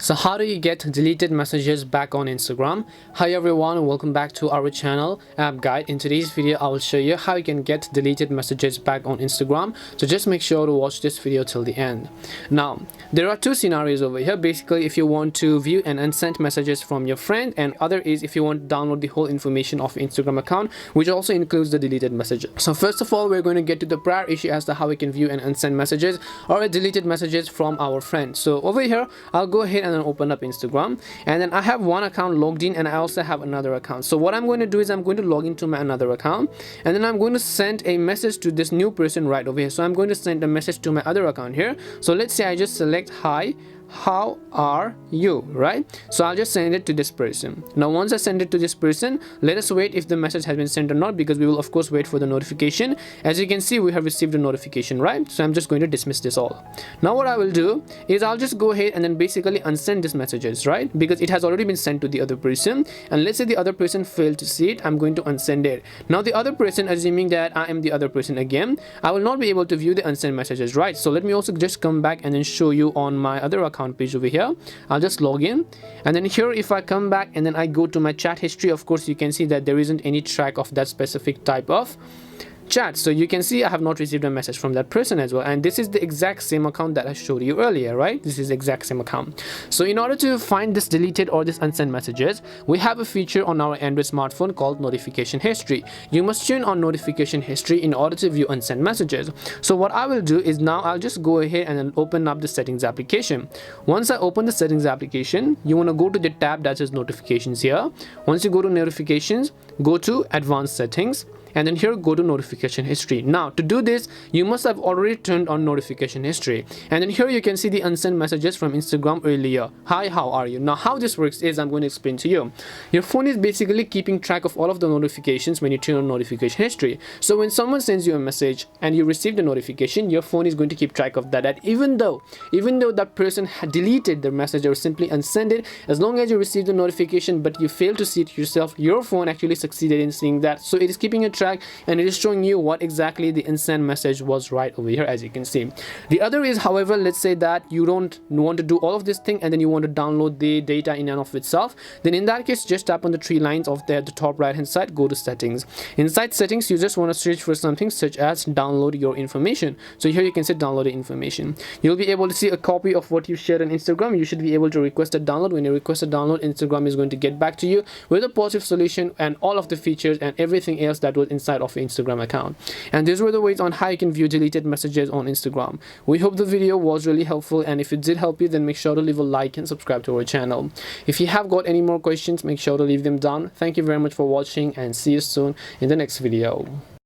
So how do you get deleted messages back on Instagram? Hi everyone, welcome back to our channel app guide. In today's video I will show you how you can get deleted messages back on Instagram, so just make sure to watch this video till the end. Now there are two scenarios over here. Basically, if you want to view and unsent messages from your friend, and other is if you want to download the whole information of your Instagram account, which also includes the deleted messages. So first of all, we're going to get to the prior issue as to how we can view and unsend messages or deleted messages from our friends. So over here I'll go ahead and then open up Instagram, and then I have one account logged in and I also have another account. So what I'm going to do is I'm going to log into my another account, and then I'm going to send a message to this new person right over here. So I'm going to send a message to my other account here. So let's say I just select hi, how are you, right? So I'll just send it to this person. Now once I send it to this person, let us wait if the message has been sent or not, because we will of course wait for the notification. As you can see, we have received a notification, right? So I'm just going to dismiss this all. Now what I will do is I'll just go ahead and then basically unsend these messages, right? Because it has already been sent to the other person, and let's say the other person failed to see it, I'm going to unsend it. Now the other person, assuming that I am the other person again, I will not be able to view the unsent messages, right? So let me also just come back and then show you on my other account page over here. I'll just log in, and then here if I come back and then I go to my chat history, of course you can see that there isn't any track of that specific type of chat. So you can see I have not received a message from that person as well, and this is the exact same account that I showed you earlier, right? This is the exact same account. So in order to find this deleted or this unsent messages, we have a feature on our Android smartphone called notification history. You must turn on notification history in order to view unsent messages. So what I will do is now I'll just go ahead and then open up the settings application. Once I open the settings application, you want to go to the tab that says notifications here. Once you go to notifications, go to advanced settings, and then here go to notification history. Now to do this, you must have already turned on notification history, and then here you can see the unsent messages from Instagram earlier. Hi, how are you? Now how this works is I'm going to explain to you. Your phone is basically keeping track of all of the notifications when you turn on notification history. So when someone sends you a message and you receive the notification, your phone is going to keep track of that, and even though that person had deleted their message or simply unsent it, as long as you receive the notification but you fail to see it yourself, your phone actually succeeded in seeing that. So it is keeping a track, and it is showing you what exactly the unsent message was right over here, as you can see. The other is, however, let's say that you don't want to do all of this thing and then you want to download the data in and of itself, then in that case just tap on the three lines of there at the top right hand side, go to settings. Inside settings, you just want to search for something such as download your information. So here you can say download the information. You'll be able to see a copy of what you shared on Instagram. You should be able to request a download. When you request a download, Instagram is going to get back to you with a positive solution and all of the features and everything else that was inside of your Instagram account. And these were the ways on how you can view deleted messages on Instagram. We hope the video was really helpful, and if it did help you, then make sure to leave a like and subscribe to our channel. If you have got any more questions, make sure to leave them down. Thank you very much for watching, and see you soon in the next video.